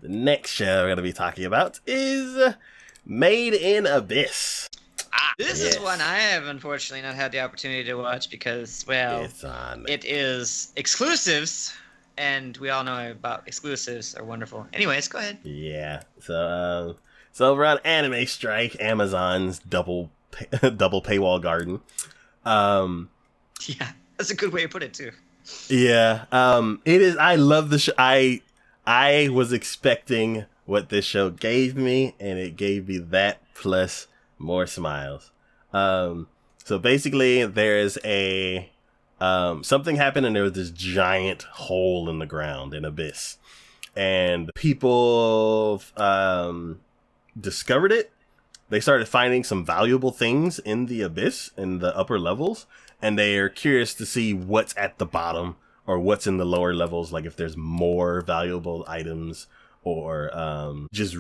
The next show we're going to be talking about is Made in Abyss. This is one I have unfortunately not had the opportunity to watch because, well, it is exclusives, and we all know about exclusives are wonderful. Anyways, go ahead. Yeah, so over on Anime Strike, Amazon's double paywall garden. Yeah, that's a good way to put it too. Yeah, it is. I love the show. I was expecting what this show gave me, and it gave me that plus more smiles. So basically, there's a something happened, and there was this giant hole in the ground, an abyss, and people discovered it. They started finding some valuable things in the abyss in the upper levels, and they are curious to see what's at the bottom or what's in the lower levels, like if there's more valuable items or just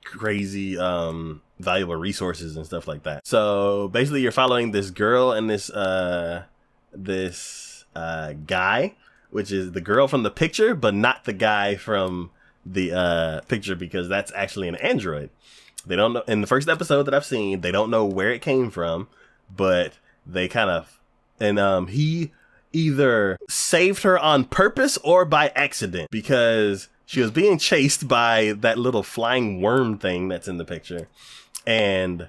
crazy valuable resources and stuff like that. So basically you're following this girl and this guy, which is the girl from the picture, but not the guy from the picture, because that's actually an android. They don't know, in the first episode that I've seen, they don't know where it came from, but they kind of, and he either saved her on purpose or by accident, because she was being chased by that little flying worm thing that's in the picture, and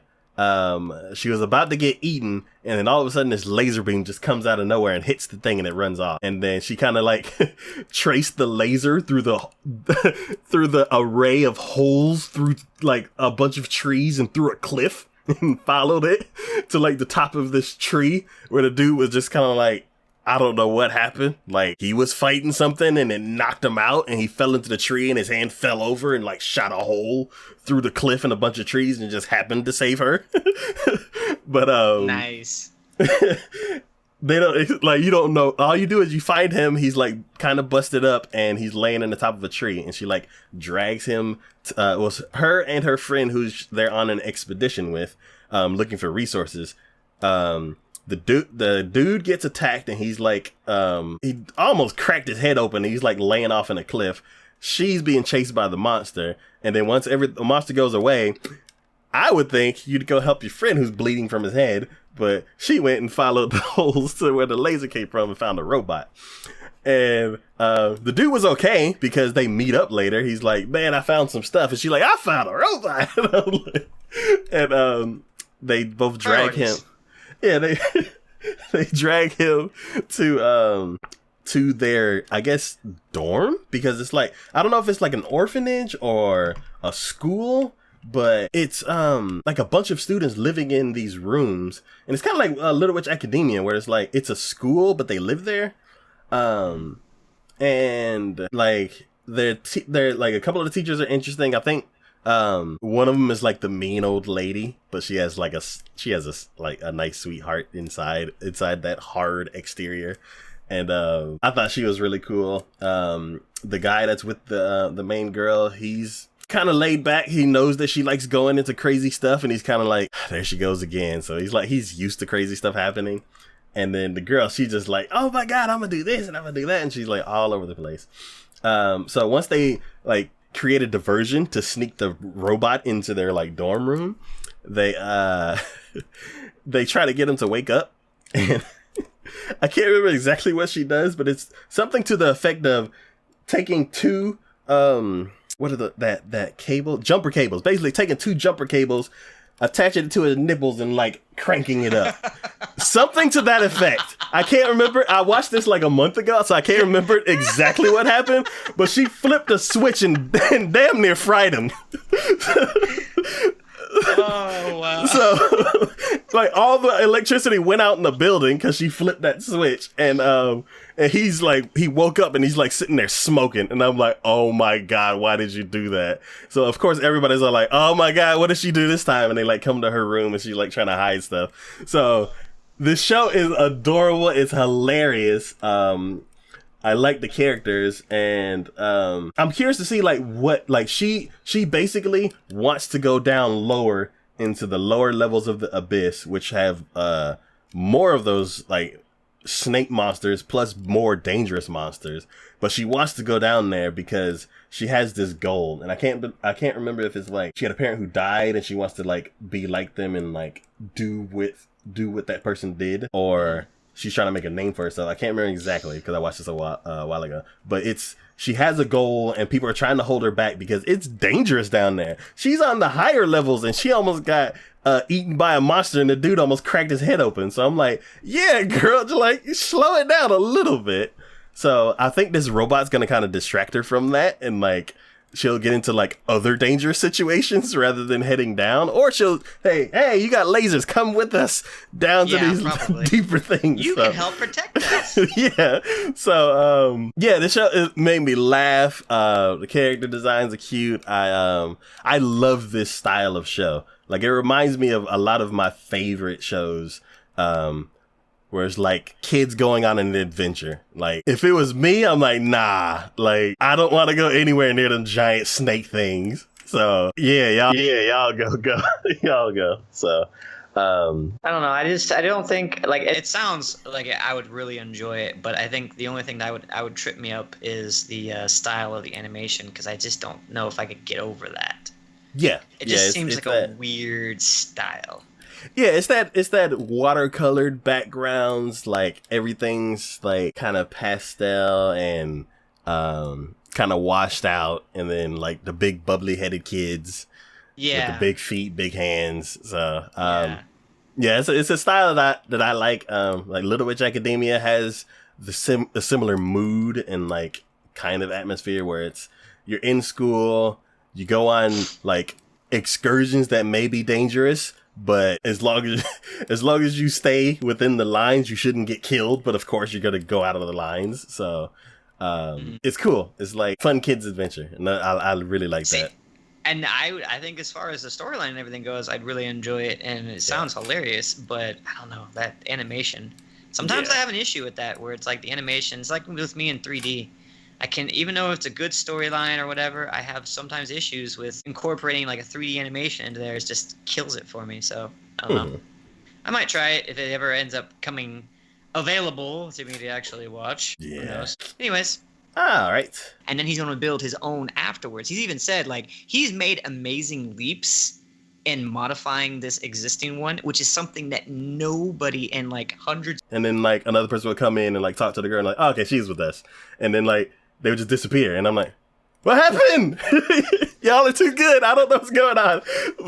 she was about to get eaten, and then all of a sudden this laser beam just comes out of nowhere and hits the thing, and it runs off. And then she kind of like traced the laser through the through the array of holes through like a bunch of trees and through a cliff, and followed it to like the top of this tree where the dude was just kind of like, I don't know what happened. Like, he was fighting something and it knocked him out, and he fell into the tree and his hand fell over and like shot a hole through the cliff and a bunch of trees and just happened to save her. But nice. They don't, like, you don't know. All you do is you find him. He's like kind of busted up and he's laying in the top of a tree, and she like drags him was her and her friend who's they're on an expedition with, looking for resources. The dude gets attacked, and he's like, he almost cracked his head open. He's like laying off in a cliff. She's being chased by the monster. And then once the monster goes away, I would think you'd go help your friend who's bleeding from his head. But she went and followed the holes to where the laser came from and found a robot. And the dude was okay because they meet up later. He's like, man, I found some stuff. And she's like, I found a robot. And they both drag him. Yeah, they drag him to their, I guess, dorm, because it's like, I don't know if it's like an orphanage or a school, but it's like a bunch of students living in these rooms, and it's kind of like Little Witch Academia, where it's like it's a school but they live there, and like they're like, a couple of the teachers are interesting. I think one of them is like the mean old lady, but she has a nice sweetheart inside that hard exterior, and I thought she was really cool. The guy that's with the main girl, he's kind of laid back. He knows that she likes going into crazy stuff, and he's kind of like, there she goes again. So he's used to crazy stuff happening. And then the girl, she's just like, oh my god, I'm gonna do this and I'm gonna do that, and she's like all over the place. So once they like create a diversion to sneak the robot into their like dorm room, they they try to get him to wake up, and I can't remember exactly what she does, but it's something to the effect of taking two what are that cable, jumper cables, basically taking two jumper cables, attaching it to his nipples and like cranking it up. Something to that effect. I can't remember. I watched this like a month ago, so I can't remember exactly what happened, but she flipped a switch and damn near fried him. Oh, wow. So like all the electricity went out in the building because she flipped that switch, and he's like, he woke up and he's like sitting there smoking, and I'm like, oh my god, why did you do that? So of course everybody's all like, oh my god, what did she do this time? And they like come to her room and she's like trying to hide stuff. So this show is adorable. It's hilarious. I like the characters, and I'm curious to see like what, like she basically wants to go down lower into the lower levels of the abyss, which have more of those like snake monsters plus more dangerous monsters, but she wants to go down there because she has this goal, and I can't remember if it's like she had a parent who died and she wants to like be like them and like do what that person did, or she's trying to make a name for herself. I can't remember exactly because I watched this a while ago, but she has a goal and people are trying to hold her back because it's dangerous down there. She's on the higher levels and she almost got eaten by a monster and the dude almost cracked his head open. So I'm like, yeah, girl, just like slow it down a little bit. So I think this robot's going to kind of distract her from that, and like she'll get into like other dangerous situations rather than heading down, or she'll, hey, you got lasers, come with us down to these deeper things. You can help protect us. Yeah. So this show, it made me laugh. The character designs are cute. I love this style of show. Like, it reminds me of a lot of my favorite shows, where it's like kids going on an adventure. Like, if it was me, I'm like, nah, like, I don't want to go anywhere near them giant snake things. So y'all go. Y'all go. So I don't know. I don't think, like, it sounds like I would really enjoy it, but I think the only thing that I would trip me up is the style of the animation, because I just don't know if I could get over that. Yeah. It just seems like a weird style. Yeah, it's that watercolored backgrounds, like everything's like kind of pastel and kind of washed out, and then like the big bubbly headed kids with the big feet, big hands. So it's a style that I like. Like Little Witch Academia has a similar mood and like kind of atmosphere where you're in school, you go on like excursions that may be dangerous, but as long as you stay within the lines, you shouldn't get killed. But of course, you're gonna go out of the lines. So it's cool. It's like fun kids adventure, and I really like that. And I think as far as the storyline and everything goes, I'd really enjoy it, and it sounds hilarious. But I don't know, that animation. Sometimes I have an issue with that, where it's like the animation. It's like with me in 3D. I can, even though it's a good storyline or whatever, I have sometimes issues with incorporating like a 3D animation into there. It just kills it for me. So I don't know. I might try it if it ever ends up coming available to me to actually watch. Yeah. Who knows? Anyways. All right. And then he's going to build his own afterwards. He's even said like he's made amazing leaps in modifying this existing one, which is something that nobody in like hundreds. And then like another person would come in and like talk to the girl and like, oh, okay, she's with us. And then like they would just disappear. And I'm like, what happened? Y'all are too good. I don't know what's going on. But